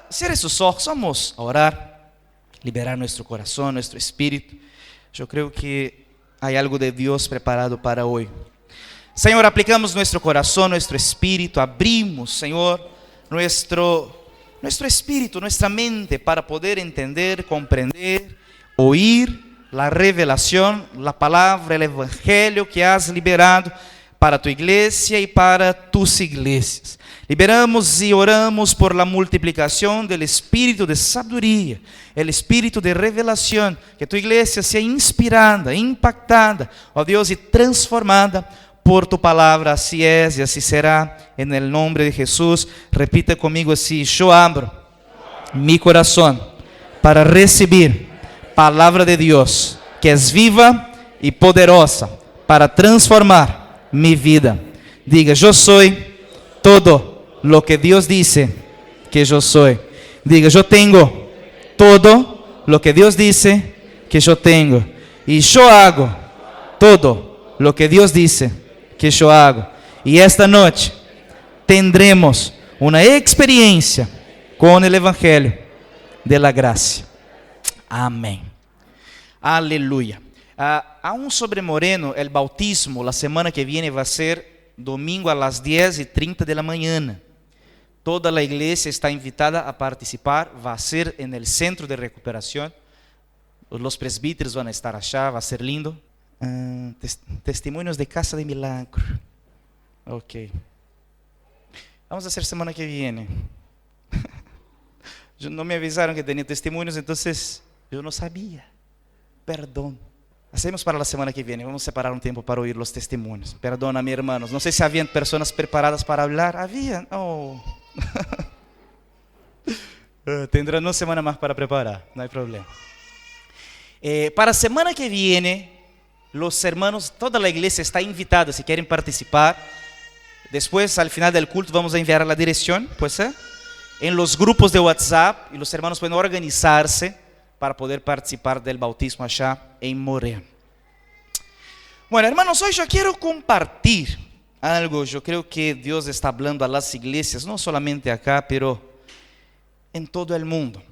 cierre sus ojos, vamos a orar, liberar nuestro corazón, nuestro espíritu. Yo creo que hay algo de Dios preparado para hoy. Señor, aplicamos nuestro corazón, nuestro espíritu, abrimos, Señor, nuestro espíritu, nuestra mente para poder entender, comprender, oír la revelación, la palabra, el evangelio que has liberado para tu iglesia y para tus iglesias. Liberamos y oramos por la multiplicación del espíritu de sabiduría, el espíritu de revelación, que tu iglesia sea inspirada, impactada, oh Dios, y transformada por tu palabra. Así es y así será, en el nombre de Jesús. Repita conmigo así: yo abro mi corazón para recibir palabra de Dios, que es viva y poderosa para transformar mi vida. Diga: yo soy todo lo que Dios dice que yo soy. Diga: yo tengo todo lo que Dios dice que yo tengo. Y yo hago todo lo que Dios dice que yo hago. Y esta noche tendremos una experiencia con el Evangelio de la gracia. Amén. Aleluya. Aún sobre Moreno, el bautismo la semana que viene va a ser domingo a las 10:30 de la mañana. Toda la iglesia está invitada a participar. Va a ser en el centro de recuperación. Los presbíteros van a estar allá, va a ser lindo. Testimonios de Casa de Milagro. Ok. Vamos a hacer semana que viene. No me avisaron que tenía testimonios, entonces yo no sabía. Perdón. Hacemos para la semana que viene. Vamos a separar un tiempo para oír los testimonios. Perdóname, hermanos. No sé si habían personas preparadas para hablar. Habían. Oh. Tendrán una semana más para preparar. No hay problema. Para la semana que viene, los hermanos, toda la iglesia está invitada si quieren participar. Después, al final del culto, vamos a enviar la dirección, pues, en los grupos de WhatsApp, y los hermanos pueden organizarse para poder participar del bautismo allá en Moreno. Bueno, hermanos, hoy yo quiero compartir algo. Yo creo que Dios está hablando a las iglesias, no solamente acá, pero en todo el mundo.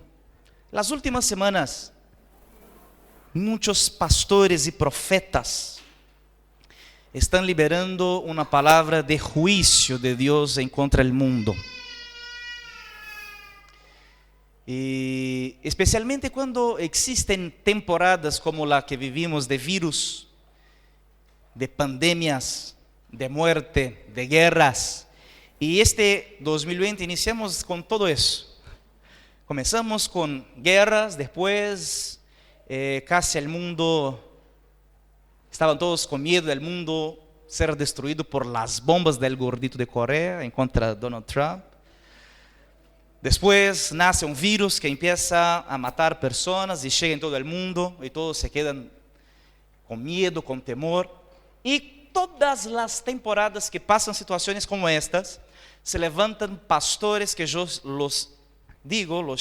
Las últimas semanas, muchos pastores y profetas están liberando una palabra de juicio de Dios en contra del mundo. Y especialmente cuando existen temporadas como la que vivimos, de virus, de pandemias, de muerte, de guerras. Y este 2020 iniciamos con todo eso. Comenzamos con guerras, después casi el mundo, estaban todos con miedo del mundo ser destruido por las bombas del gordito de Corea en contra de Donald Trump. Después nace un virus que empieza a matar personas y llega en todo el mundo y todos se quedan con miedo, con temor. Y todas las temporadas que pasan situaciones como estas, se levantan pastores que yo los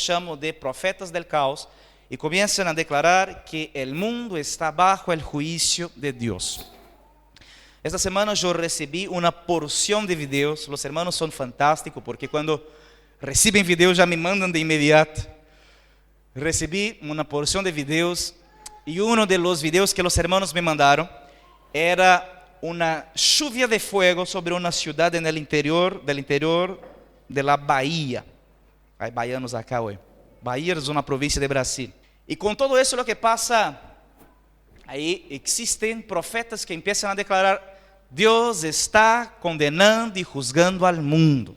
llamo de profetas del caos, y comienzan a declarar que el mundo está bajo el juicio de Dios. Esta semana yo recibí una porción de videos. Los hermanos son fantásticos porque cuando reciben videos ya me mandan de inmediato. Recibí una porción de videos y uno de los videos que los hermanos me mandaron era una lluvia de fuego sobre una ciudad en el interior de la Bahía. Hay baianos acá hoy. Bahia es una provincia de Brasil. Y con todo eso lo que pasa, ahí existen profetas que empiezan a declarar: Dios está condenando y juzgando al mundo.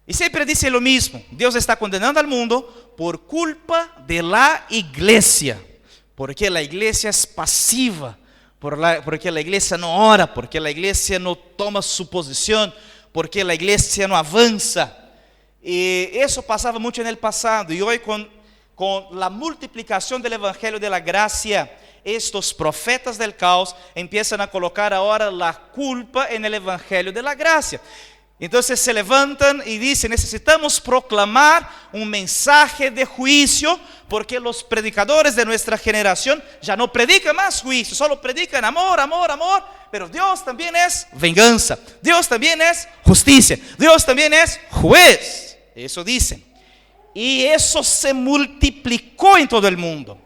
Y siempre dice lo mismo: Dios está condenando al mundo por culpa de la iglesia, porque la iglesia es pasiva, porque la iglesia no ora, porque la iglesia no toma su posición, porque la iglesia no avanza. Y eso pasaba mucho en el pasado, y hoy con la multiplicación del Evangelio de la gracia, estos profetas del caos empiezan a colocar ahora la culpa en el Evangelio de la gracia. Entonces se levantan y dicen: necesitamos proclamar un mensaje de juicio, porque los predicadores de nuestra generación ya no predican más juicio, solo predican amor, amor, amor. Pero Dios también es venganza, Dios también es justicia, Dios también es juez. Eso dicen. y eso se multiplicó en todo el mundo.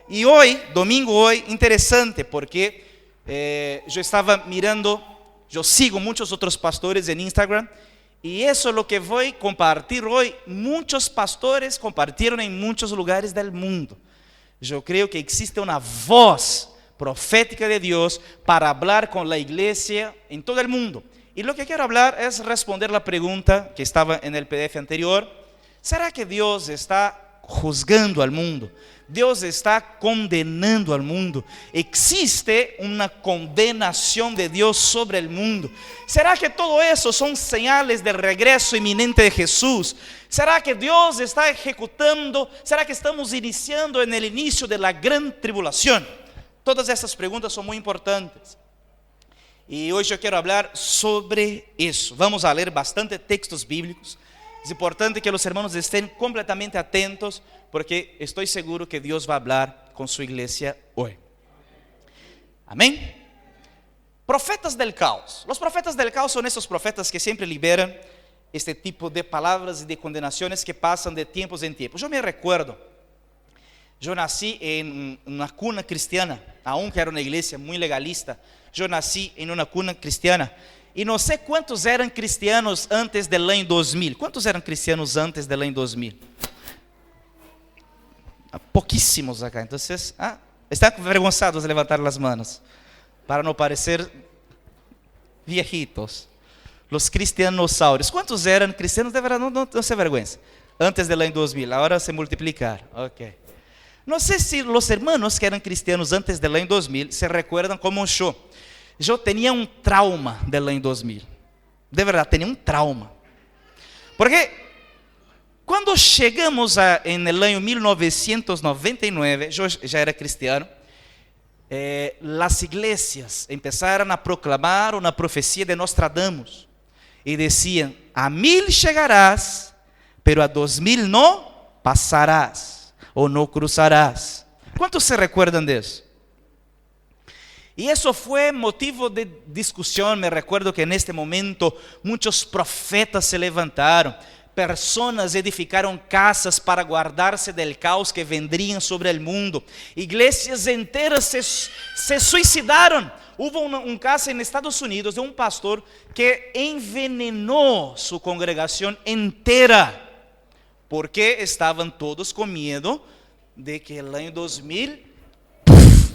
Y hoy, domingo hoy, interesante, porque yo estaba mirando, yo sigo muchos otros pastores en Instagram, y eso es lo que voy a compartir hoy. Muchos pastores compartieron en muchos lugares del mundo. Yo creo que existe una voz profética de Dios para hablar con la iglesia en todo el mundo. Y lo que quiero hablar es responder la pregunta que estaba en el PDF anterior. ¿Será que Dios está juzgando al mundo? Dios está condenando al mundo. ¿Existe una condenación de Dios sobre el mundo? ¿Será que todo eso son señales del regreso inminente de Jesús? ¿Será que Dios está ejecutando? ¿Será que estamos iniciando en el inicio de la gran tribulación? Todas estas preguntas son muy importantes. Y hoy yo quiero hablar sobre eso. Vamos a leer bastante textos bíblicos. Es importante que los hermanos estén completamente atentos, porque estoy seguro que Dios va a hablar con su iglesia hoy. Amén. Profetas del caos. Los profetas del caos son esos profetas que siempre liberan este tipo de palabras y de condenaciones que pasan de tiempos en tiempos. Yo me recuerdo, yo nací en una cuna cristiana, aunque era una iglesia muy legalista. Yo nací en una cuna cristiana. E não sei quantos eram cristianos antes del año 2000. ¿Cuántos eran cristianos antes del año 2000? Pouquíssimos acá. Entonces, están avergonzados de levantar las manos para no parecer viejitos. Los cristianosaurios. ¿Cuántos eran cristianos? De verdad, no se avergüenza. Antes del año 2000. Ahora se multiplicaron. Ok. No sé si los hermanos que eran cristianos antes del año 2000 se recuerdan como un show. Yo tenía un trauma del año 2000. De verdad, tenía un trauma. Porque cuando llegamos en el año 1999, yo ya era cristiano, las iglesias empezaron a proclamar una profecía de Nostradamus. Y decían, a 1000 llegarás, pero a 2000 no pasarás o no cruzarás. ¿Cuántos se recuerdan de eso? Y eso fue motivo de discusión. Me recuerdo que en este momento muchos profetas se levantaron. Personas edificaron casas para guardarse del caos que vendrían sobre el mundo. Iglesias enteras se suicidaron. Hubo un caso en Estados Unidos de un pastor que envenenó su congregación entera, porque estaban todos con miedo de que el año 2000,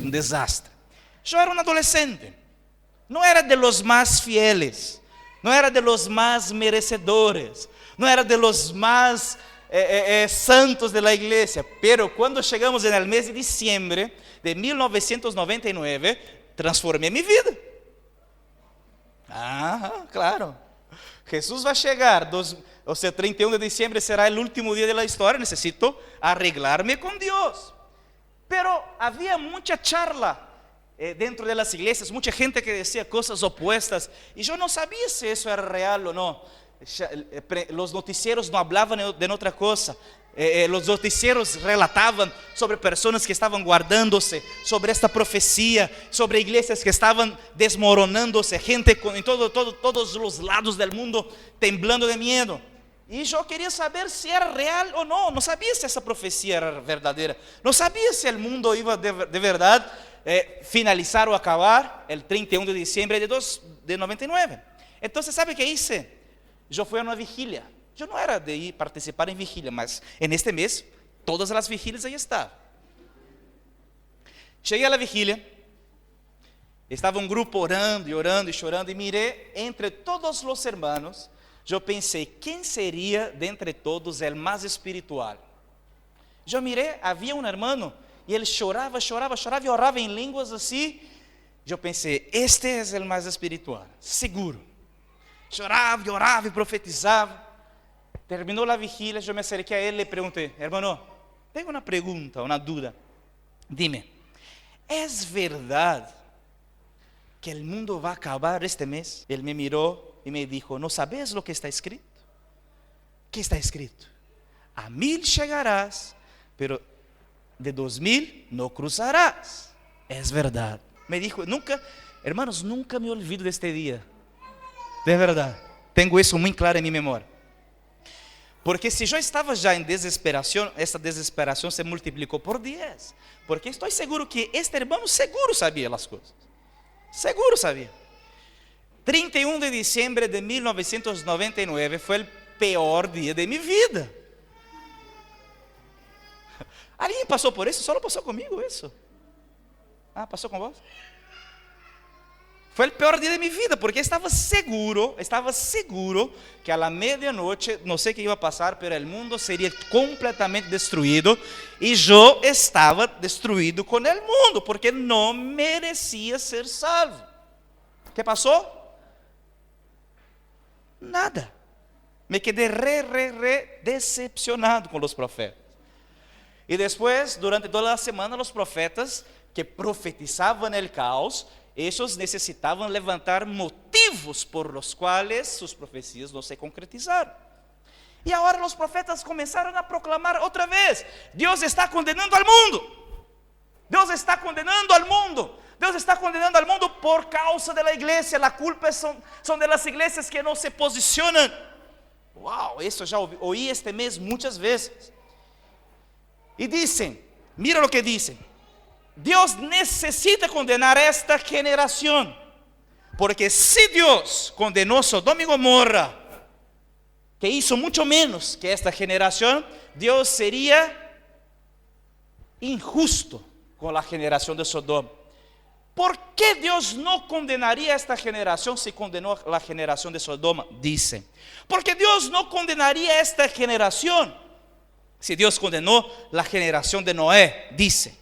un desastre. Yo era un adolescente, no era de los más fieles, no era de los más merecedores, no era de los más santos de la iglesia, pero cuando llegamos en el mes de diciembre de 1999, transformé mi vida. Claro, Jesús va a llegar, 31 de diciembre será el último día de la historia, necesito arreglarme con Dios. Pero había mucha charla dentro de las iglesias, mucha gente que decía cosas opuestas, y yo no sabía si eso era real o no. Los noticieros no hablaban de otra cosa. Los noticieros relataban sobre personas que estaban guardándose, sobre esta profecía, sobre iglesias que estaban desmoronándose, gente en todos los lados del mundo temblando de miedo. Y yo quería saber si era real o no. No sabía si esa profecía era verdadera. No sabía si el mundo iba de verdad finalizar o acabar el 31 de diciembre de 99. Entonces, ¿sabe qué hice? Yo fui a una vigilia. Yo no era de ir participar en vigilia, mas en este mes, todas las vigilias ahí estaban. Llegué a la vigilia, estaba un grupo orando y chorando, y miré entre todos los hermanos. Yo pensé, ¿quién sería de entre todos el más espiritual? Yo miré, había un hermano, y él choraba y oraba en lenguas así. Yo pensé, este es el más espiritual, seguro. Chorava y profetizaba. Terminó la vigilia, yo me acerqué a él y le pregunté, hermano, tengo una pregunta, una duda. Dime, ¿es verdad que el mundo va a acabar este mes? Él me miró y me dijo, ¿no sabes lo que está escrito? ¿Qué está escrito? A 1000 llegarás, pero de 2000 no cruzarás. Es verdad. Me dijo, hermanos, nunca me olvido de este día. De verdad, tengo eso muy claro en mi memoria. Porque si yo estaba ya en desesperación, esta desesperación se multiplicó por 10. Porque estoy seguro que este hermano seguro sabía las cosas. Seguro sabía. 31 de diciembre de 1999 fue el peor día de mi vida. ¿Alguien pasó por eso? Solo pasó conmigo eso. Ah, ¿pasó con vos? Fue el peor día de mi vida, porque estaba seguro que a la medianoche, no sé qué iba a pasar, pero el mundo sería completamente destruido, y yo estaba destruido con el mundo, porque no merecía ser salvo. ¿Qué pasó? Nada. Me quedé re decepcionado con los profetas. Y después, durante toda la semana, los profetas que profetizaban el caos, ellos necesitaban levantar motivos por los cuales sus profecías no se concretizaron. Y ahora los profetas comenzaron a proclamar otra vez: Dios está condenando al mundo. Dios está condenando al mundo. Dios está condenando al mundo por causa de la iglesia. La culpa son de las iglesias que no se posicionan. Wow, eso ya oí este mes muchas veces. Y dicen, mira lo que dicen: Dios necesita condenar a esta generación, porque si Dios condenó Sodoma y Gomorra, que hizo mucho menos que esta generación, Dios sería injusto con la generación de Sodoma. ¿Por qué Dios no condenaría a esta generación si condenó a la generación de Sodoma? Dice, porque Dios no condenaría a esta generación si Dios condenó la generación de Noé, dice.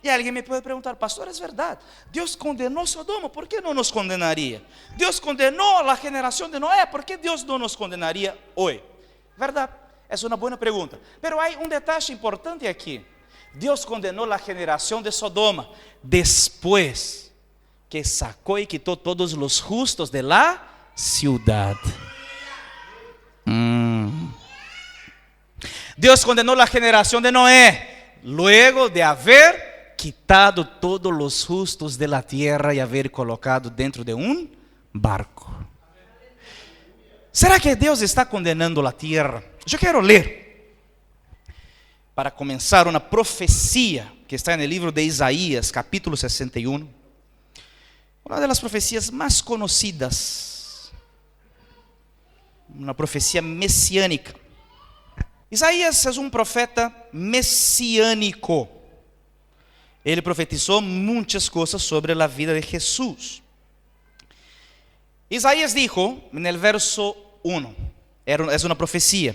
Y alguien me puede preguntar: pastor, es verdad, Dios condenó Sodoma, ¿por qué no nos condenaría? Dios condenó a la generación de Noé, ¿por qué Dios no nos condenaría hoy? ¿Verdad? Es una buena pregunta. Pero hay un detalle importante aquí. Dios condenó la generación de Sodoma después que sacó y quitó todos los justos de la ciudad. Dios condenó la generación de Noé luego de haber quitado todos los justos de la tierra y haber colocado dentro de un barco. ¿Será que Dios está condenando la tierra? Yo quiero leer, para comenzar, una profecía que está en el libro de Isaías, capítulo 61. Una de las profecías más conocidas, una profecía mesiânica. Isaías es un profeta mesiânico. Ele profetizou muitas coisas sobre a vida de Jesus. Isaías dijo en el verso 1, es una profecía: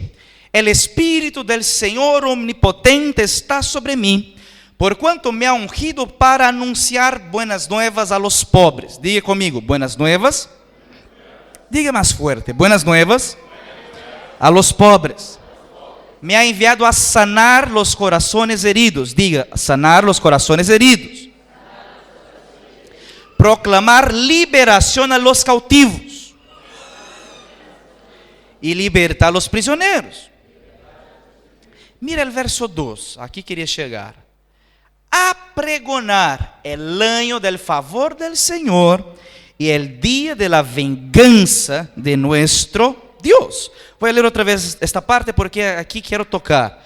el Espíritu del Señor Omnipotente está sobre mí, por cuanto me ha ungido para anunciar buenas nuevas a los pobres. Diga conmigo: buenas nuevas. Diga más fuerte: buenas nuevas a los pobres. Me ha enviado a sanar los corazones heridos. Diga: sanar los corazones heridos. Proclamar liberación a los cautivos y libertar a los prisioneros. Mira el verso 2, aquí quería llegar. A pregonar el año del favor del Señor y el día de la venganza de nuestro Dios. Voy a leer otra vez esta parte porque aquí quiero tocar.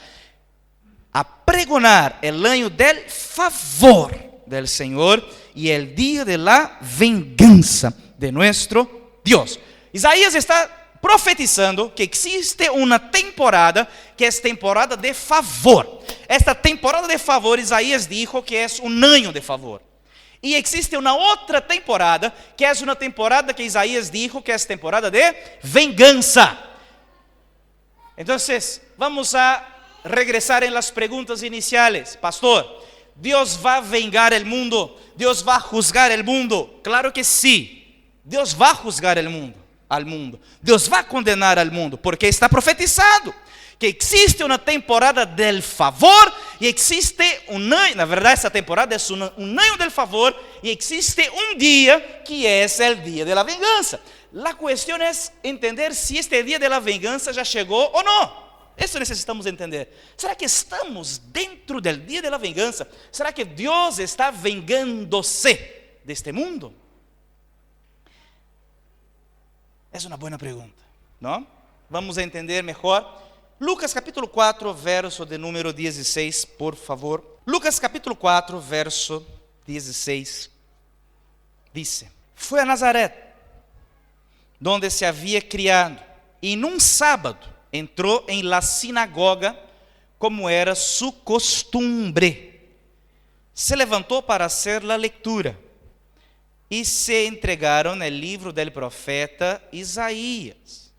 A pregonar el año del favor del Señor y el día de la venganza de nuestro Dios. Isaías está profetizando que existe una temporada que es temporada de favor. Esta temporada de favor, Isaías dijo que es un año de favor. Y existe una otra temporada que es una temporada que Isaías dijo que es temporada de venganza. Entonces, vamos a regresar en las preguntas iniciales. Pastor, ¿Dios va a vengar el mundo? ¿Dios va a juzgar el mundo? Claro que sí. Dios va a juzgar el mundo, al mundo. Dios va a condenar al mundo, porque está profetizado que existe una temporada del favor y existe un año, la verdad esta temporada es un año del favor y existe un día que es el día de la venganza. La cuestión es entender si este día de la venganza ya llegó o no. Eso necesitamos entender. ¿Será que estamos dentro del día de la venganza? ¿Será que Dios está vengándose de este mundo? Es una buena pregunta, ¿no? vamos a entender mejor. Lucas capítulo 4, verso de número 16, por favor. Lucas capítulo 4, verso 16, dice: Fue a Nazaret, donde se había criado, y en un sábado entró en la sinagoga, como era su costumbre. Se levantó para hacer la lectura, y se entregaron el libro del profeta Isaías.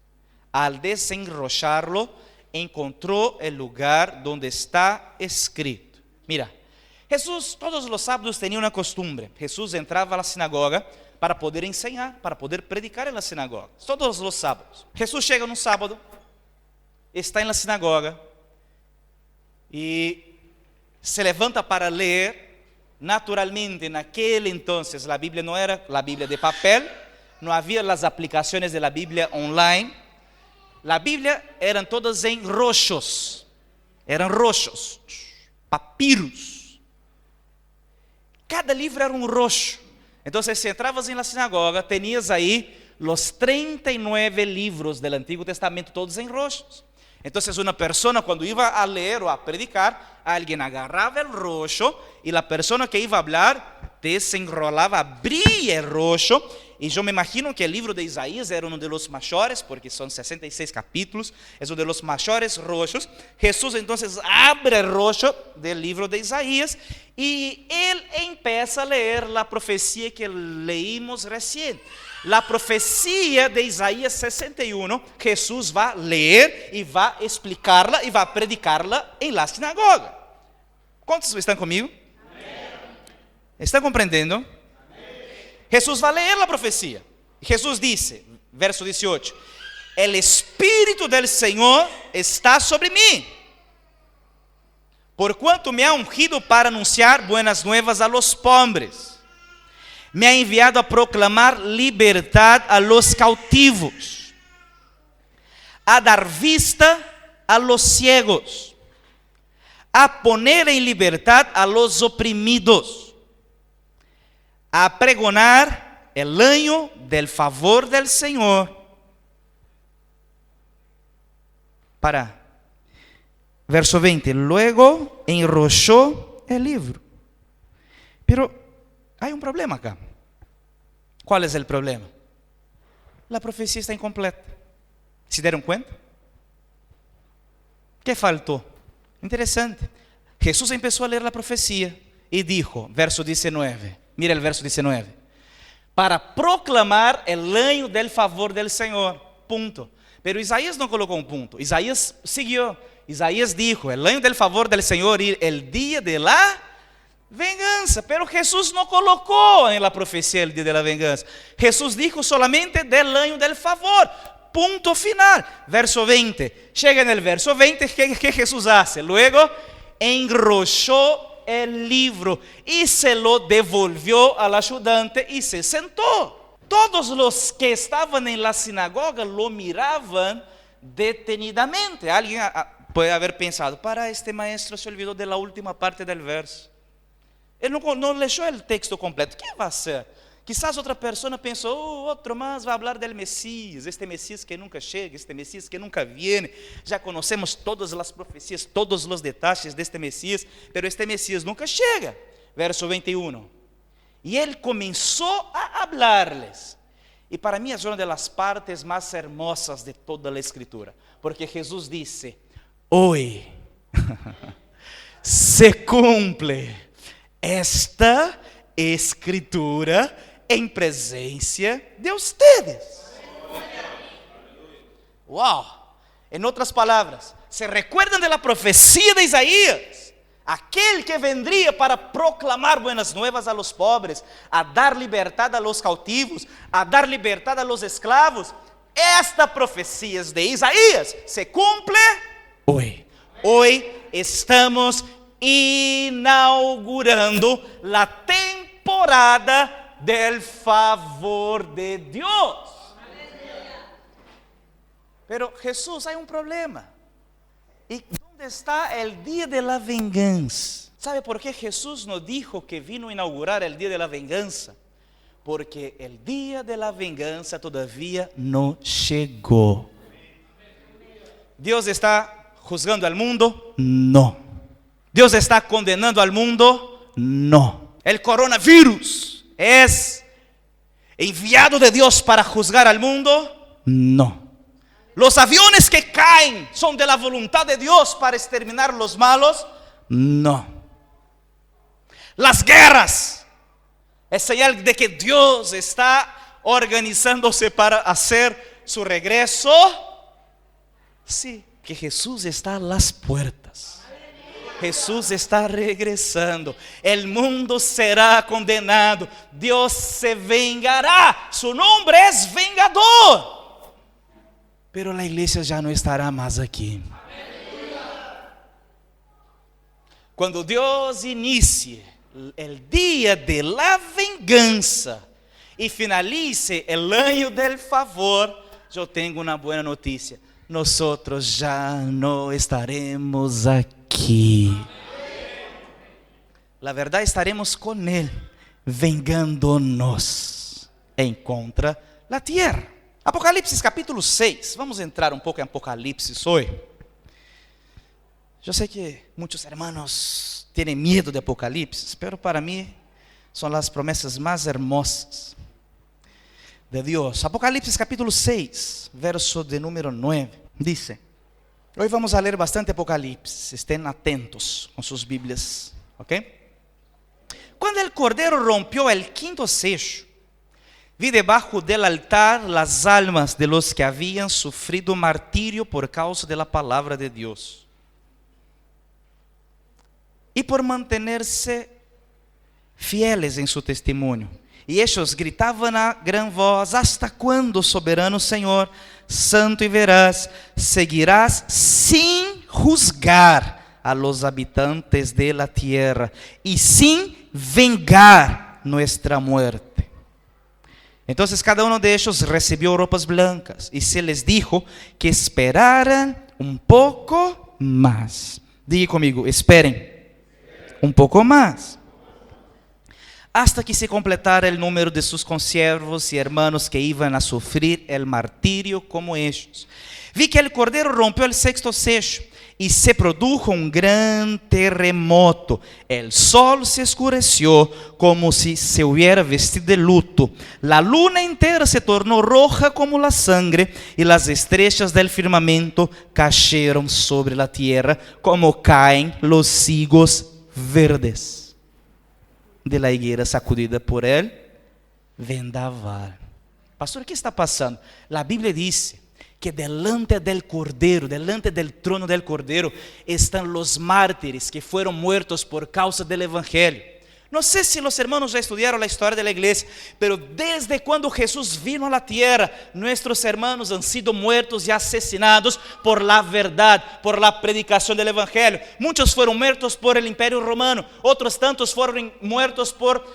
Al desenrollarlo, encontró el lugar donde está escrito. Mira, Jesús todos los sábados tenía una costumbre. Jesús entraba a la sinagoga para poder enseñar, para poder predicar en la sinagoga. Todos los sábados. Jesús llega en un sábado, está en la sinagoga y se levanta para leer. Naturalmente, en aquel entonces la Biblia no era la Biblia de papel, no había las aplicaciones de la Biblia online. La Biblia eran todas en rollos, papiros. Cada livro era um rollo. Então, se entravas em la sinagoga, tenías aí los 39 livros del Antigo Testamento, todos em rollos. Então, uma pessoa, quando ia a ler ou a predicar, alguém agarrava o rollo e a pessoa que ia falar desenrolava, abria o rollo. E eu me imagino que o livro de Isaías era um dos maiores, porque são 66 capítulos, é um dos maiores rollos. Jesus, então, abre o rollo do livro de Isaías e ele empieza a ler a profecia que leímos recém. A profecia de Isaías 61, Jesus vai ler e vai explicar-la e vai predicar-la em la sinagoga. Quantos estão comigo? Amém. Estão compreendendo? Jesús va a leer la profecía. Jesús dice, verso 18: El Espíritu del Señor está sobre mí, por cuanto me ha ungido para anunciar buenas nuevas a los pobres. Me ha enviado a proclamar libertad a los cautivos, a dar vista a los ciegos, a poner en libertad a los oprimidos, a pregonar el año del favor del Señor. Verso 20. Luego enrolló el libro. Pero hay un problema acá. ¿Cuál es el problema? La profecía está incompleta. ¿Se dieron cuenta? ¿Qué faltó? Interesante. Jesús empezó a leer la profecía y dijo, verso 19. Mira el verso 19. Para proclamar el año del favor del Señor. Punto. Pero Isaías no colocó un punto. Isaías siguió. Isaías dijo, el año del favor del Señor y el día de la venganza. Pero Jesús no colocó en la profecía el día de la venganza. Jesús dijo solamente del año del favor. Punto final. Verso 20. Llega en el verso 20. ¿Qué Jesús hace? Luego enrolló el libro y se lo devolvió al ayudante y se sentó. Todos los que estaban en la sinagoga lo miraban detenidamente. Alguien puede haber pensado, para este maestro se olvidó de la última parte del verso. Él no leyó el texto completo. ¿Qué va a hacer? Quizás otra persona pensó, otro más va a hablar del Mesías, este Mesías que nunca llega, este Mesías que nunca viene. Ya conocemos todas las profecías, todos los detalles de este Mesías, pero este Mesías nunca llega. Verso 21. Y él comenzó a hablarles. Y para mí es una de las partes más hermosas de toda la Escritura, porque Jesús dice, hoy se cumple esta Escritura en presencia de ustedes. Wow. En otras palabras, ¿se recuerdan de la profecía de Isaías? Aquel que vendría para proclamar buenas nuevas a los pobres, a dar libertad a los cautivos, a dar libertad a los esclavos. Esta profecía es de Isaías, se cumple hoy. Hoy estamos inaugurando la temporada del favor de Dios. Pero Jesús, hay un problema. ¿Y dónde está el día de la venganza? ¿Sabe por qué Jesús no dijo que vino a inaugurar el día de la venganza? Porque el día de la venganza todavía no llegó. ¿Dios está juzgando al mundo? No. ¿Dios está condenando al mundo? No. ¿El coronavirus es enviado de Dios para juzgar al mundo? No. ¿Los aviones que caen son de la voluntad de Dios para exterminar los malos? No. ¿Las guerras es señal de que Dios está organizándose para hacer su regreso? Sí, que Jesús está a las puertas. Jesús está regresando. El mundo será condenado. Dios se vengará. Su nombre es vengador. Pero la iglesia ya no estará más aquí. Cuando Dios inicie el día de la venganza y finalice el año del favor, yo tengo una buena noticia. Nosotros ya no estaremos aquí. La verdad, estaremos con Él, vengándonos en contra la tierra. Apocalipsis capítulo 6. Vamos a entrar un poco en Apocalipsis hoy. Yo sé que muchos hermanos tienen miedo de Apocalipsis, pero para mí son las promesas más hermosas de Dios. Apocalipsis capítulo 6, verso de número 9. Dice, hoy vamos a leer bastante Apocalipsis, estén atentos con sus Biblias, ¿ok? Cuando el Cordero rompió el quinto sello, vi debajo del altar las almas de los que habían sufrido martirio por causa de la palabra de Dios y por mantenerse fieles en su testimonio. Y ellos gritaban a gran voz: ¿hasta cuándo, soberano Señor, santo y veraz, seguirás sin juzgar a los habitantes de la tierra y sin vengar nuestra muerte? Entonces cada uno de ellos recibió ropas blancas y se les dijo que esperaran un poco más. Diga conmigo, esperen un poco más, hasta que se completara el número de sus consiervos y hermanos que iban a sufrir el martirio como ellos. Vi que el Cordero rompió el sexto sello y se produjo un gran terremoto. El sol se oscureció como si se hubiera vestido de luto. La luna entera se tornó roja como la sangre y las estrellas del firmamento cayeron sobre la tierra como caen los higos verdes de la higuera sacudida por el vendaval. Pastor, ¿qué está pasando? La Biblia dice que delante del Cordero, delante del trono del Cordero, están los mártires que fueron muertos por causa del Evangelio. No sé si los hermanos ya estudiaron la historia de la iglesia, pero desde cuando Jesús vino a la tierra, nuestros hermanos han sido muertos y asesinados por la verdad, por la predicación del Evangelio. Muchos fueron muertos por el Imperio Romano, otros tantos fueron muertos por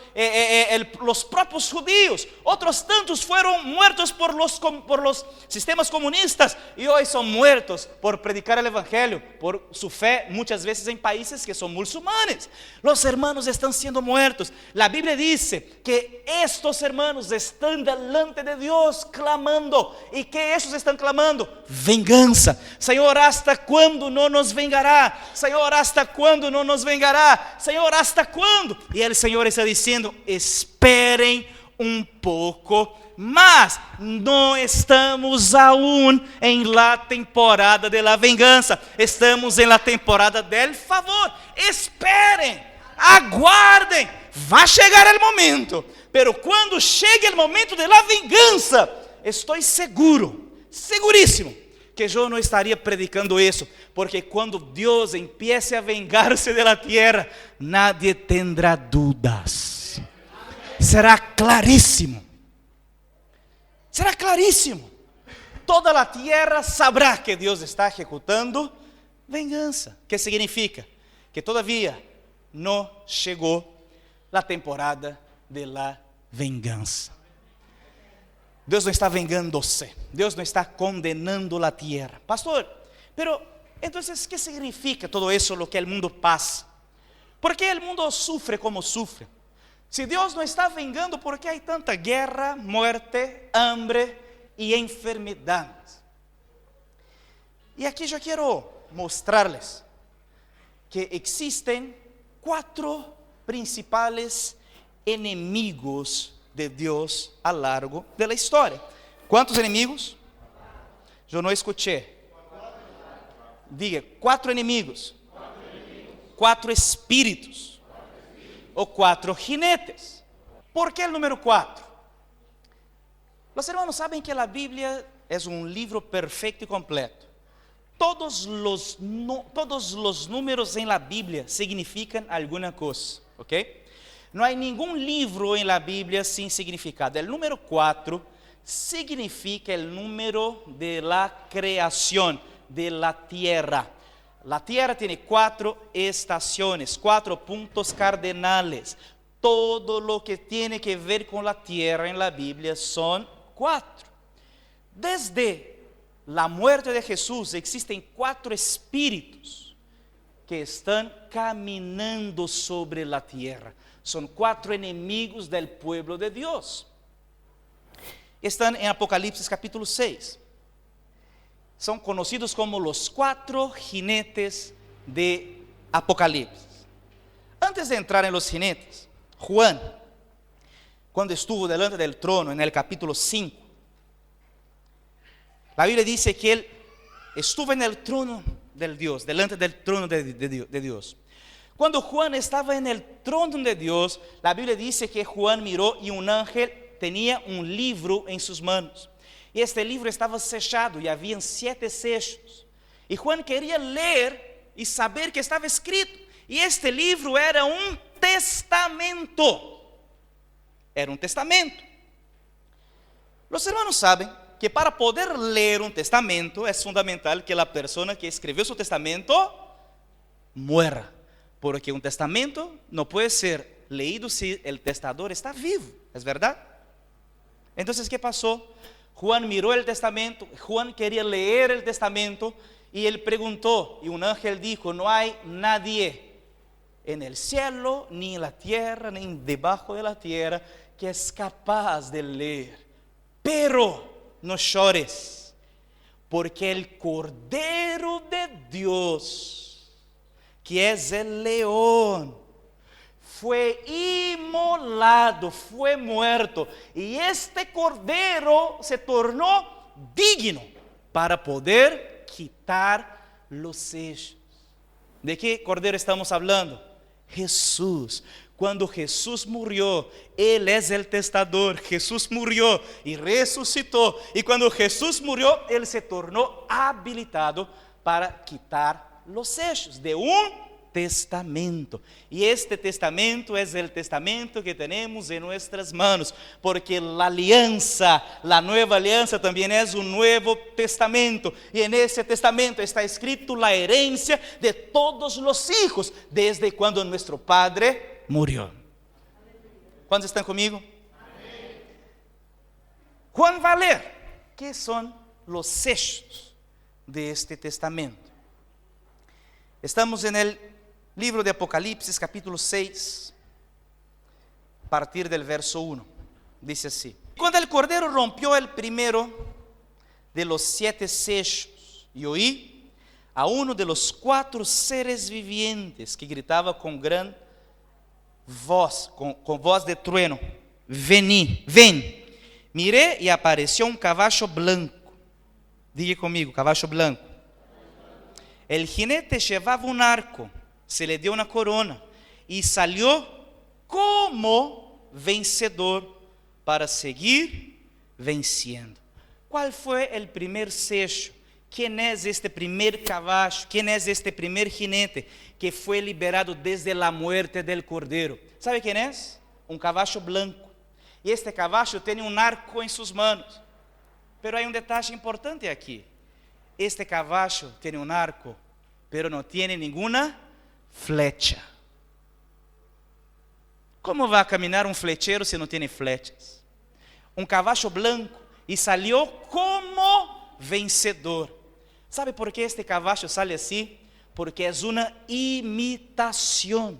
los propios judíos, otros tantos fueron muertos por los sistemas comunistas y hoy son muertos por predicar el Evangelio, por su fe, muchas veces en países que son musulmanes. Los hermanos están siendo muertos. La Biblia dice que estos hermanos están delante de Dios clamando. ¿Y qué ellos están clamando? Venganza. Señor, ¿hasta cuándo no nos vengará? Señor, ¿hasta cuándo no nos vengará? Señor, ¿hasta cuándo? Y el Señor está diciendo: esperen un poco más. No estamos aún en la temporada de la venganza, estamos en la temporada del favor. Esperen, aguardem, vai chegar el momento, pero quando chegue el momento de la venganza, estoy seguro, segurísimo, que eu não estaria predicando isso, porque quando Deus empiece a vengar-se de la tierra, nadie tendrá dudas, será clarísimo, toda la tierra sabrá que Deus está ejecutando venganza. ¿Qué significa? Que todavía no llegó la temporada de la venganza. Dios no está vengándose, Dios no está condenando la tierra. Pastor, pero entonces, ¿qué significa todo eso, lo que el mundo pasa? ¿Por qué el mundo sufre como sufre? Si Dios no está vengando, ¿por qué hay tanta guerra, muerte, hambre y enfermedades? Y aquí yo quiero mostrarles que existen 4 principales enemigos de Dios a lo largo de la historia. ¿Cuántos enemigos? Yo no escuché. Diga, 4 enemigos. 4 espíritus. O 4 jinetes. ¿Por qué el número 4? Los hermanos saben que la Biblia es un libro perfecto y completo. Todos los números en la Biblia significan alguna cosa, ¿ok? No hay ningún libro en la Biblia sin significado. El número 4 significa el número de la creación, de la tierra. La tierra tiene 4 estaciones, 4 puntos cardinales. Todo lo que tiene que ver con la tierra en la Biblia son 4. Desde la muerte de Jesús existen 4 espíritus que están caminando sobre la tierra. Son 4 enemigos del pueblo de Dios. Están en Apocalipsis capítulo 6. Son conocidos como los 4 jinetes de Apocalipsis. Antes de entrar en los jinetes, Juan, cuando estuvo delante del trono en el capítulo 5, la Biblia dice que él estuvo en el trono del Dios, delante del trono de Dios. Cuando Juan estaba en el trono de Dios, la Biblia dice que Juan miró y un ángel tenía un libro en sus manos. Y este libro estaba sellado y habían 7 sellos. Y Juan quería leer y saber qué estaba escrito. Y este libro era un testamento. Era un testamento. Los hermanos saben que para poder leer un testamento es fundamental que la persona que escribió su testamento muera. Porque un testamento no puede ser leído si el testador está vivo. ¿Es verdad? Entonces, ¿qué pasó? Juan miró el testamento, Juan quería leer el testamento y él preguntó, y un ángel dijo, no hay nadie en el cielo, ni en la tierra, ni debajo de la tierra, que es capaz de leer. Pero no llores, porque el Cordero de Dios, que es el león, fue inmolado, fue muerto, y este Cordero se tornó digno para poder quitar los sellos. ¿De qué Cordero estamos hablando? Jesús. Cuando Jesús murió, Él es el testador. Jesús murió y resucitó. Y cuando Jesús murió, Él se tornó habilitado para quitar los sellos de un testamento. Y este testamento es el testamento que tenemos en nuestras manos, porque la alianza, la nueva alianza también es un nuevo testamento, y en ese testamento está escrito la herencia de todos los hijos desde cuando nuestro padre murió. ¿Cuántos están conmigo? Amén. Juan va a leer qué son los sellos de este testamento. Estamos en el libro de Apocalipsis, capítulo 6, a partir del verso 1. Dice así: cuando el Cordero rompió el primero de los 7 sellos, y oí a uno de los 4 seres vivientes que gritaba con gran voz, con voz de trueno: ven. Miré y apareció un caballo blanco. Diga conmigo, caballo blanco. El jinete llevaba un arco, se le dio una corona y salió como vencedor para seguir venciendo. ¿Cuál fue el primer sello? ¿Quién es este primer caballo? ¿Quién es este primer jinete que fue liberado desde la muerte del Cordero? ¿Sabe quién es? Un caballo blanco. Y este caballo tiene un arco en sus manos. Pero hay un detalle importante aquí. Este caballo tiene un arco, pero no tiene ninguna flecha. ¿Cómo va a caminar un flechero si no tiene flechas? Un caballo blanco y salió como vencedor. ¿Sabe por qué este caballo sale así? Porque es una imitación.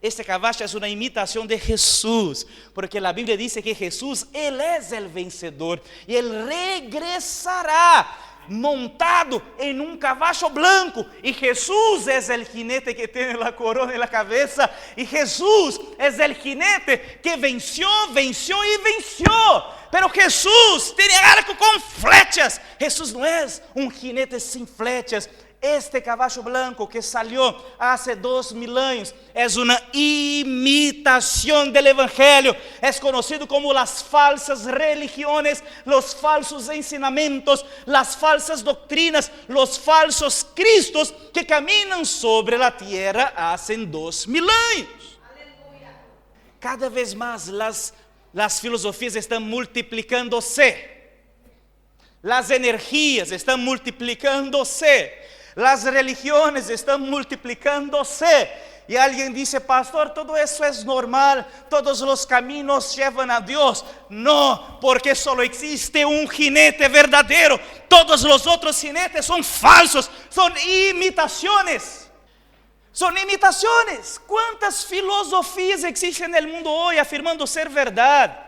Este caballo es una imitación de Jesús, porque la Biblia dice que Jesús, Él es el vencedor y Él regresará montado en un caballo blanco, y Jesús es el jinete que tiene la corona en la cabeza, y Jesús es el jinete que venció y venció. Pero Jesús tiene arco con flechas. Jesús no es un jinete sin flechas. Este caballo blanco que salió hace 2000 años es una imitación del Evangelio. Es conocido como las falsas religiones, los falsos ensinamientos, las falsas doctrinas, los falsos cristos que caminan sobre la tierra hace 2000 años. Cada vez más las filosofías están multiplicándose. Las energías están multiplicándose. Las religiones están multiplicándose. Y alguien dice: pastor, todo eso es normal, todos los caminos llevan a Dios. No, porque solo existe un jinete verdadero. Todos los otros jinetes son falsos, son imitaciones. Son imitaciones. ¿Cuántas filosofías existen en el mundo hoy afirmando ser verdad?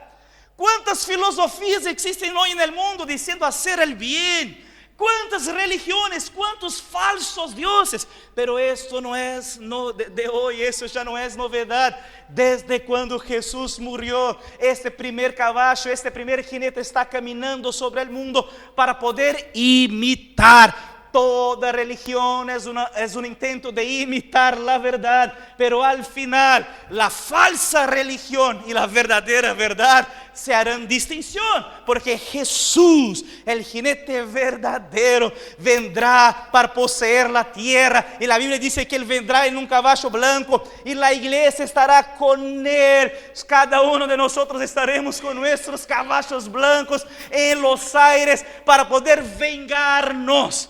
¿Cuántas filosofías existen hoy en el mundo diciendo hacer el bien? ¿Cuántas religiones, cuántos falsos dioses? Pero esto no es de hoy, eso ya no es novedad. Desde cuando Jesús murió, este primer caballo, este primer jinete está caminando sobre el mundo para poder imitar. Toda religión es un intento de imitar la verdad, pero al final la falsa religión y la verdadera verdad se harán distinción, porque Jesús, el jinete verdadero, vendrá para poseer la tierra, y la Biblia dice que Él vendrá en un caballo blanco, y la iglesia estará con Él. Cada uno de nosotros estaremos con nuestros caballos blancos en los aires para poder vengarnos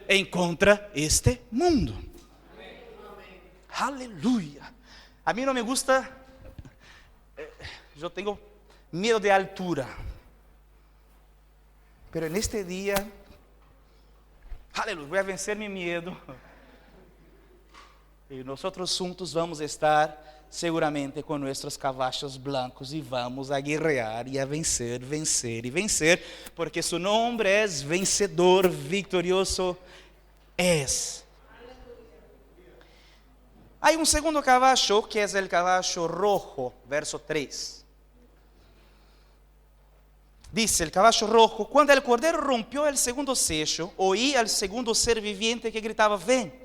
en contra este mundo. Aleluya. A mí no me gusta, yo tengo miedo de altura, pero en este día, aleluya, voy a vencer mi miedo, y nosotros juntos vamos a estar seguramente con nuestros caballos blancos, y vamos a guerrear y a vencer, vencer y vencer, porque su nombre es vencedor, victorioso es. Hay un segundo caballo que es el caballo rojo, verso 3. Dice el caballo rojo: cuando el cordero rompió el segundo sello, oí al segundo ser viviente que gritaba: ven.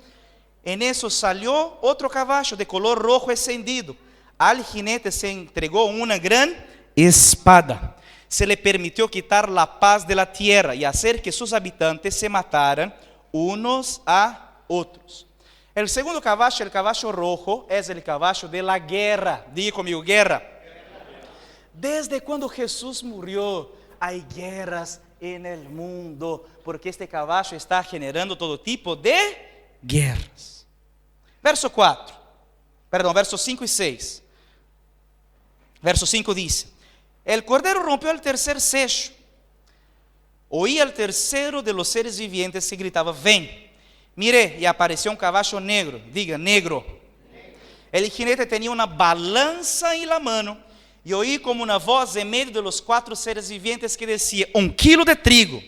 En eso salió otro caballo de color rojo encendido. Al jinete se entregó una gran espada. Se le permitió quitar la paz de la tierra y hacer que sus habitantes se mataran unos a otros. El segundo caballo, el caballo rojo, es el caballo de la guerra. Diga conmigo: guerra. Desde cuando Jesús murió, hay guerras en el mundo, porque este caballo está generando todo tipo de guerras. Verso 5 y 6. Verso 5 dice: el cordero rompió el tercer sello. Oí al tercero de los seres vivientes que gritaba: ven. Miré y apareció un caballo negro. Diga: negro. El jinete tenía una balanza en la mano, y oí como una voz en medio de los 4 seres vivientes que decía: 1 kilo de trigo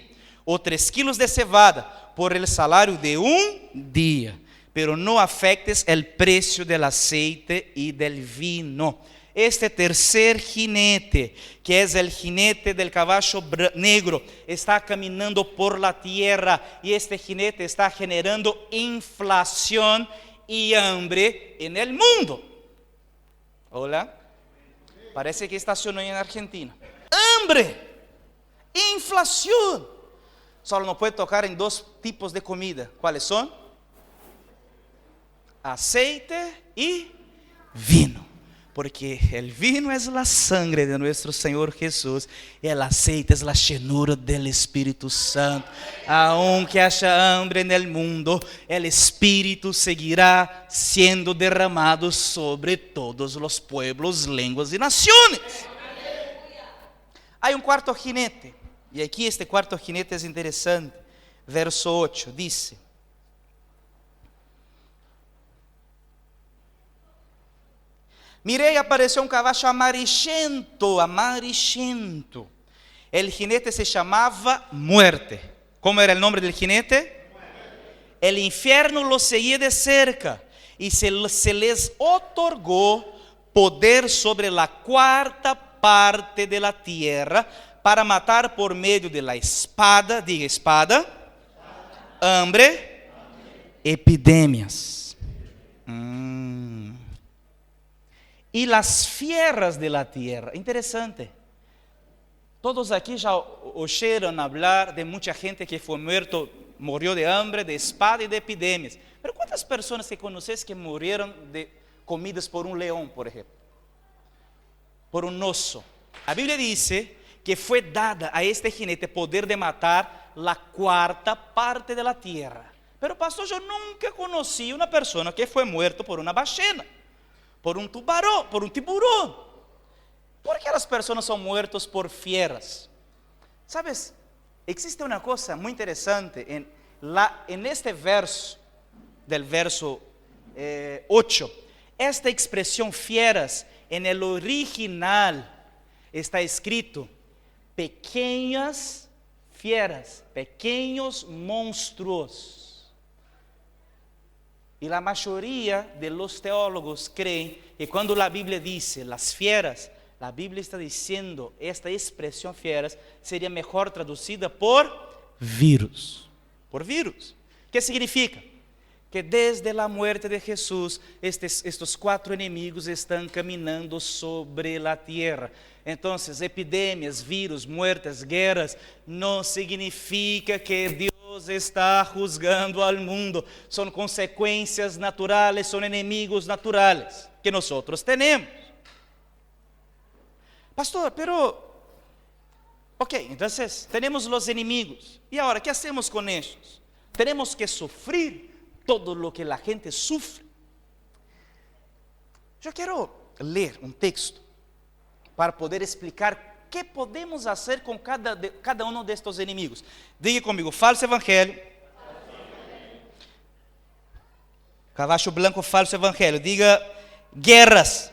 o 3 kilos de cebada por el salario de un día, pero no afectes el precio del aceite y del vino. Este tercer jinete, que es el jinete del caballo negro, está caminando por la tierra, y este jinete está generando inflación y hambre en el mundo. Hola, parece que estacionó en Argentina. Hambre, inflación. Solo no puede tocar en 2 tipos de comida. ¿Cuáles son? Aceite y vino. Porque el vino es la sangre de nuestro Señor Jesús, y el aceite es la llenura del Espíritu Santo. Aunque haya hambre en el mundo, el Espíritu seguirá siendo derramado sobre todos los pueblos, lenguas y naciones. Hay un cuarto jinete, y aquí este cuarto jinete es interesante. Verso 8 dice: miré y apareció un caballo amarillento. El jinete se llamaba Muerte. ¿Cómo era el nombre del jinete? El infierno los seguía de cerca y se les otorgó poder sobre la cuarta parte de la tierra para matar por medio de la espada, diga espada, hambre, epidemias. Y las fieras de la tierra. Interesante. Todos aquí ya oyeron hablar de mucha gente que fue muerto, murió de hambre, de espada y de epidemias. Pero ¿cuántas personas que conoces que murieron comidas por un león, por ejemplo? Por un oso. La Biblia dice que fue dada a este jinete poder de matar la cuarta parte de la tierra. Pero pastor, yo nunca conocí una persona que fue muerto por una ballena, por un tiburón. ¿Por qué las personas son muertas por fieras? ¿Sabes? Existe una cosa muy interesante en este verso, del verso 8. Esta expresión fieras, en el original está escrito pequeñas fieras, pequeños monstruos. Y la mayoría de los teólogos creen que cuando la Biblia dice las fieras, la Biblia está diciendo, esta expresión fieras sería mejor traducida por virus. Por virus. ¿Qué significa? Que desde la muerte de Jesús, estos 4 enemigos están caminando sobre la tierra. Entonces, epidemias, virus, muertes, guerras, no significa que Dios está juzgando al mundo. Son consecuencias naturales, son enemigos naturales que nosotros tenemos. Pastor, pero, ok, entonces tenemos los enemigos. ¿Y ahora qué hacemos con ellos? Tenemos que sufrir todo lo que la gente sufre. Yo quiero leer un texto para poder explicar qué podemos hacer con cada uno de estos enemigos. Diga conmigo, falso evangelio. Caballo blanco, falso evangelio. Diga guerras,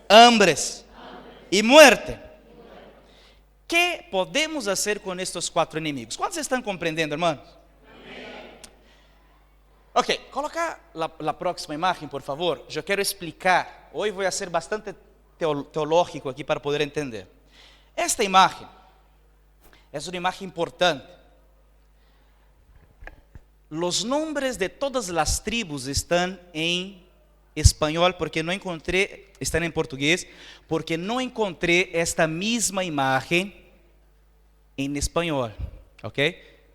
hambres y muerte. ¿Qué podemos hacer con estos 4 enemigos? ¿Cuántos están comprendiendo, hermanos? Ok, coloca la próxima imagen, por favor. Yo quiero explicar. Hoy voy a ser bastante teológico aquí para poder entender. Esta imagen es una imagen importante. Los nombres de todas las tribus están en español porque no encontré, están en portugués, porque no encontré esta misma imagen en español. Ok,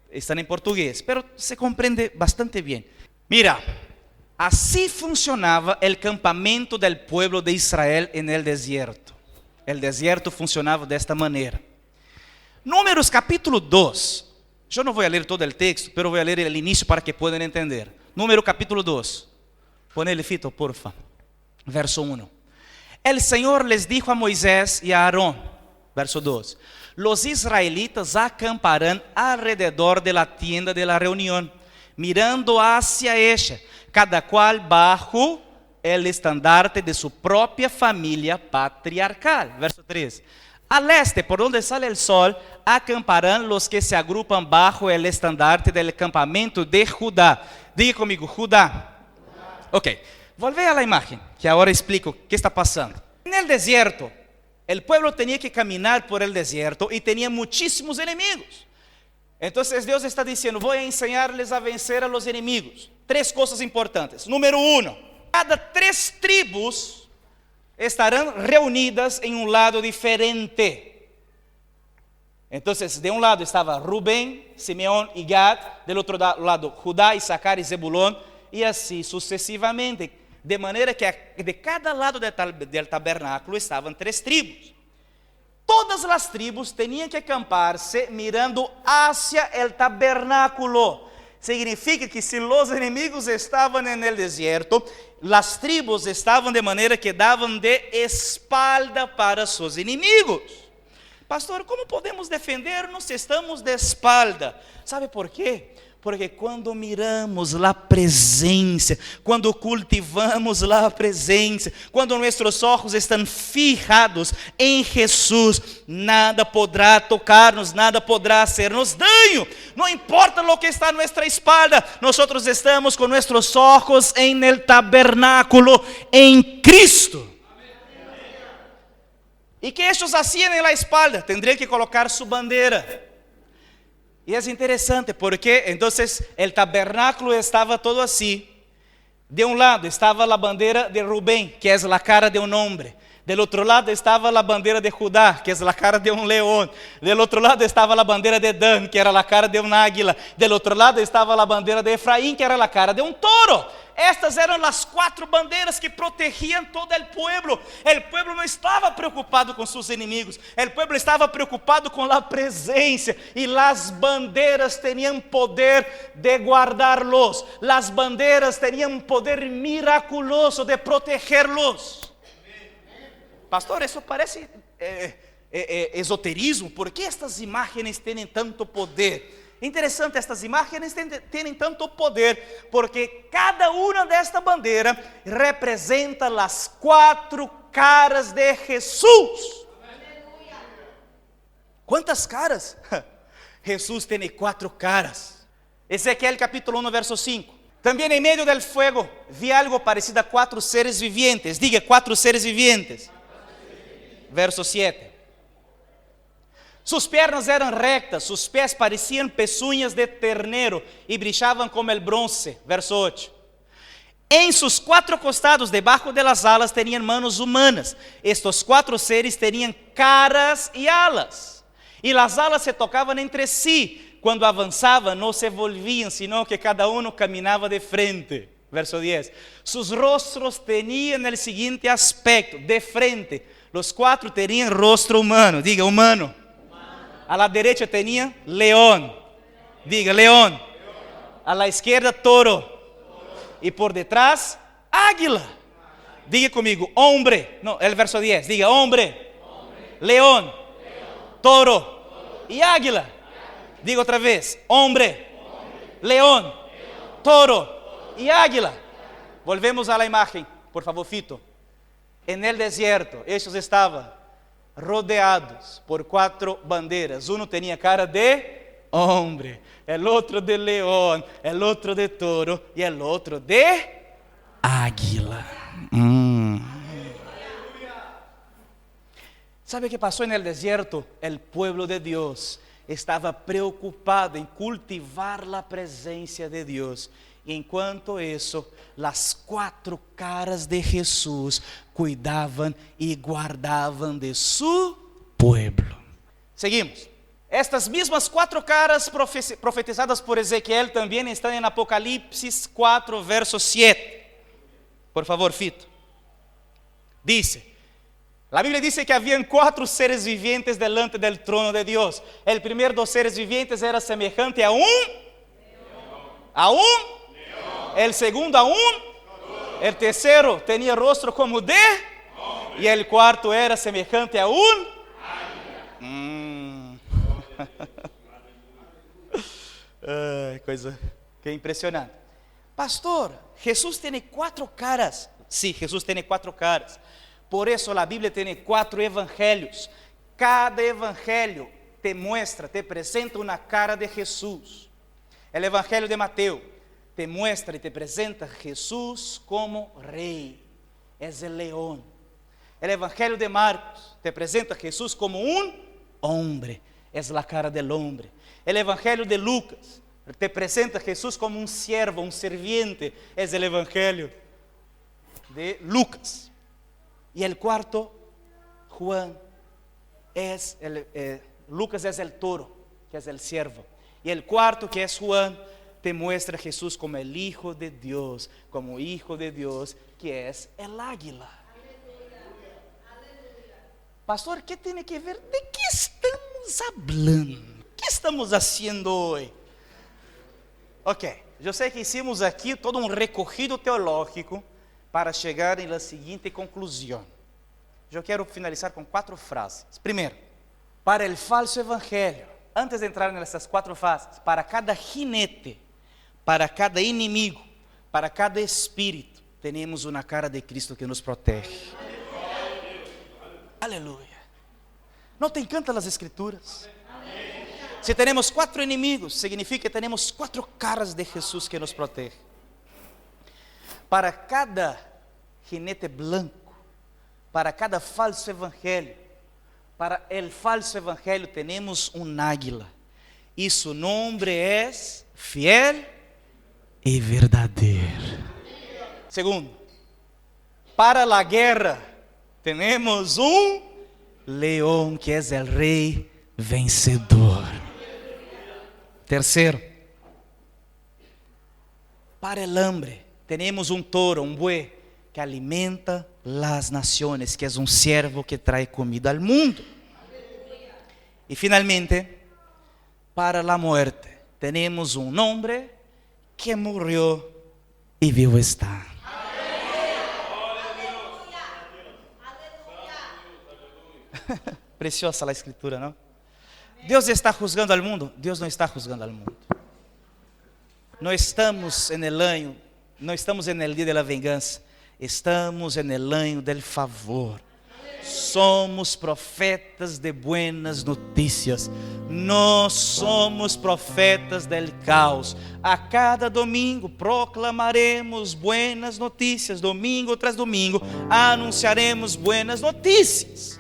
están en portugués, pero se comprende bastante bien. Mira, así funcionaba el campamento del pueblo de Israel en el desierto. El desierto funcionaba de esta manera. Números capítulo 2. Yo no voy a leer todo el texto, pero voy a leer el inicio para que puedan entender. Número capítulo 2. Ponele, Fito, porfa. Verso 1. El Señor les dijo a Moisés y a Aarón, verso 2. Los israelitas acamparán alrededor de la tienda de la reunión, mirando hacia ella, cada cual bajo el estandarte de su propia familia patriarcal. Verso 3. Al este, por donde sale el sol, acamparán los que se agrupan bajo el estandarte del campamento de Judá. Diga conmigo, Judá. Ok, volve a la imagen, que ahora explico qué está pasando. En el desierto, el pueblo tenía que caminar por el desierto y tenía muchísimos enemigos. Entonces Dios está diciendo, voy a enseñarles a vencer a los enemigos. 3 cosas importantes. Número 1, cada 3 tribus estarán reunidas en un lado diferente. Entonces, de un lado estaba Rubén, Simeón y Gad, del otro lado Judá, Isaacar y Zebulón, y así sucesivamente, de manera que de cada lado del tabernáculo estaban 3 tribus. Todas las tribus tenían que acamparse mirando hacia el tabernáculo. Significa que si los enemigos estaban en el desierto, las tribus estaban de manera que daban de espalda para sus enemigos. Pastor, ¿cómo podemos defendernos si estamos de espalda? ¿Sabe por qué? Porque quando miramos a presença, quando cultivamos a presença, quando nossos olhos estão fijados em Jesus, nada poderá tocar-nos, nada poderá hacer-nos dano. Não importa o que está a nossa espalda, nós estamos com nossos olhos em el tabernáculo, em Cristo. E que estes hacían en la espalda? Tendrían que colocar su bandera. E é interessante porque entonces el tabernáculo estava todo assim. De um lado estava a bandeira de Rubén, que é a cara de um homem. Del outro lado estava a bandeira de Judá, que é a cara de um leão. Del outro lado estava a bandeira de Dan, que era a cara de um águila. Del outro lado estava a bandeira de Efraim, que era a cara de um toro. Estas eram as 4 bandeiras que protegiam todo o pueblo. O pueblo não estava preocupado com seus inimigos. O pueblo estava preocupado com a presença. E as bandeiras tinham poder de guardar-los. As bandeiras tinham poder miraculoso de proteger-los. Pastor, isso parece esoterismo. ¿Por que estas imagens têm tanto poder? Interessante, estas imagens têm tanto poder, porque cada uma desta bandeira representa as 4 caras de Jesus. Quantas caras? Jesus tem 4 caras. Ezequiel capítulo 1, verso 5. Também em meio del fuego vi algo parecido a 4 seres vivientes. Diga, 4 seres vivientes. Verso 7. Sus pernas eram rectas, sus pés pareciam pezuñas de ternero e brilhavam como el bronce. Verso 8. Em sus 4 costados, debajo de las alas, tenían manos humanas. Estos 4 seres tenían caras e alas. E las alas se tocavam entre si. Quando avançavam, não se volvían, sino que cada uno caminava de frente. Verso 10. Sus rostros tenían el siguiente aspecto, de frente. Los 4 tenían rostro humano. Diga, humano. A la derecha tenía león. Diga, león. A la izquierda, toro. Y por detrás, águila. Diga conmigo, hombre. No, el verso 10. Diga, hombre. León. Toro. Y águila. Diga otra vez, hombre. León. Toro. Y águila. Volvemos a la imagen, por favor, Fito. En el desierto, ellos estaban rodeados por 4 bandeiras. Uno tinha cara de homem, o outro de leão, o outro de toro e o outro de águila. ¿Sabe qué pasó en el desierto? El pueblo de Dios estava preocupado em cultivar a presença de Deus. E enquanto isso, as 4 caras de Jesus cuidavam e guardavam de su pueblo. Seguimos. Estas mesmas 4 caras profetizadas por Ezequiel também estão em Apocalipse 4, verso 7. Por favor, Fito. Dice, a Bíblia diz que haviam 4 seres vivientes delante del trono de Deus. O primeiro dos seres vivientes era semejante a el segundo a el tercero tenía rostro como de, y el cuarto era semejante a coisa que impressionante. Pastor, Jesús tiene 4 caras. Sí, Jesús tiene 4 caras. Por eso la Biblia tiene 4 evangelios. Cada evangelio te muestra, te presenta una cara de Jesús. El evangelio de Mateo te muestra y te presenta a Jesús como rey, es el león. El evangelio de Marcos te presenta a Jesús como un hombre, es la cara del hombre. El evangelio de Lucas te presenta a Jesús como un siervo, un serviente, es el evangelio de Lucas. Y el cuarto, Juan, Lucas es el toro, que es el siervo. Y el cuarto, que es Juan, te muestra a Jesús como el Hijo de Dios, como Hijo de Dios, que es el águila. Pastor, ¿qué tiene que ver? ¿De qué estamos hablando? ¿Qué estamos haciendo hoy? Ok, eu sei que hicimos aqui todo um recorrido teológico para chegar na seguinte conclusão. Eu quero finalizar com 4 frases. Primeiro, para o falso evangelho, antes de entrar nessas 4 frases, para cada jinete Para cada inimigo, para cada espírito, temos uma cara de Cristo que nos protege. Aleluia. ¿No te encantan las escrituras? Si tenemos 4 enemigos, significa que tenemos 4 caras de Jesús que nos protege. Para cada jinete blanco, para cada falso evangelho, para el falso evangelho tenemos un águila. Y su nombre es fiel y verdadero. Segundo, para la guerra tenemos un león que es el rey vencedor. Tercero, para el hambre tenemos un toro, un buey que alimenta las naciones, que es un siervo que trae comida al mundo. Y finalmente, para la muerte tenemos un hombre que murió y vivo está. Preciosa la escritura, ¿no? Dios está juzgando al mundo. Dios no está juzgando al mundo. No estamos en el año, no estamos en el día de la venganza. Estamos en el año del favor. Somos profetas de buenas noticias. No somos profetas del caos. A cada domingo proclamaremos buenas noticias. Domingo tras domingo anunciaremos buenas noticias.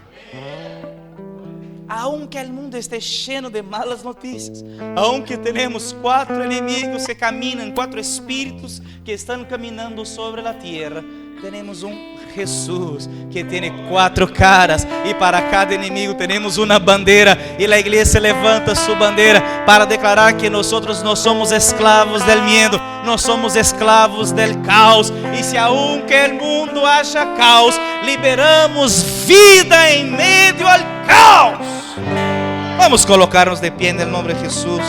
Aunque el mundo esté lleno de malas noticias, aunque tenemos 4 enemigos que caminan, 4 espíritus que están caminando sobre la tierra, tenemos un Jesús que tiene 4 caras, y para cada enemigo tenemos una bandera, y la iglesia levanta su bandera para declarar que nosotros no somos esclavos del miedo, no somos esclavos del caos, y si aunque el mundo haya caos, liberamos vida en medio al caos. Vamos a colocarnos de pie en el nombre de Jesús.